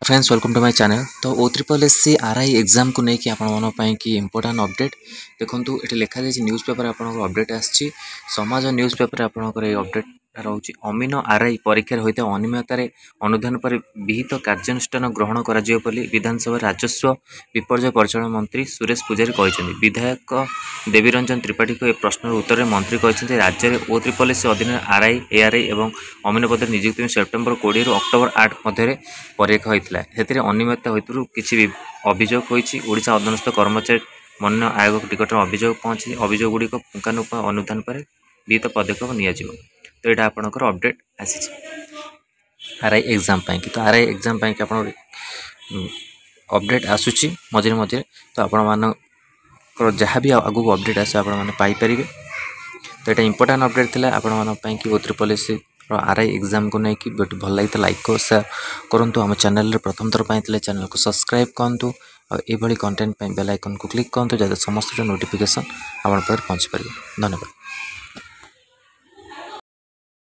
Friends welcome to my channel. तो O3SC RI exam को लेकिन आपण कि इंपोर्टेंट अपडेट देखूँ ये लिखा जाए न्यूज़ पेपर आपको अपडेट आसी समाज न्यूज़ पेपर आपंकर ये अपडेट रोचे अमीन RI परीक्षा होता अनियमिततार अनुधान पर विहित कार्यानुष्ठान ग्रहण कर विधानसभा राजस्व विपर्यय परिचालन मंत्री सुरेश पूजारी कहते विधायक देवीरंजन त्रिपाठी को प्रश्न उत्तर में मंत्री कहते राज्य में O3SC अधीन RI ARI और अमीन पद नियुक्ति सेप्टेम्बर 20 रु अक्टोबर 8 मध्य परीक्षा होता है अनियमितता होती किसी अभियोग होड़ा अधीनस्थ कर्मचारी मनोनयन आयोग निकट में अभियोग पहुंची अभियोग गुड़िक पुंखानुपुंख अनुधान पर विहित पदक्षेप नियाजिव। तो यहाँ आपंकर अपडेट आसी RI एग्जाम कि तो RI एग्जाम आप अपडेट आसूची मझे मझे तो आपण जहाँ भी आगू अपडेट आस पाइपर। तो यहाँ इंपोर्टेंट अपडेट थी आपण कि O3SC RI एग्जाम को लेकिन वीडियो भल लगी लाइक को शेयर करूँ। आम चैनल प्रथम थर पर चैनल को सब्सक्राइब करूँ और ये कंटेंट बेल आइकन को क्लिक करूँ जैसे समस्त नोटिफिकेशन आप पहुँची पारे। धन्यवाद।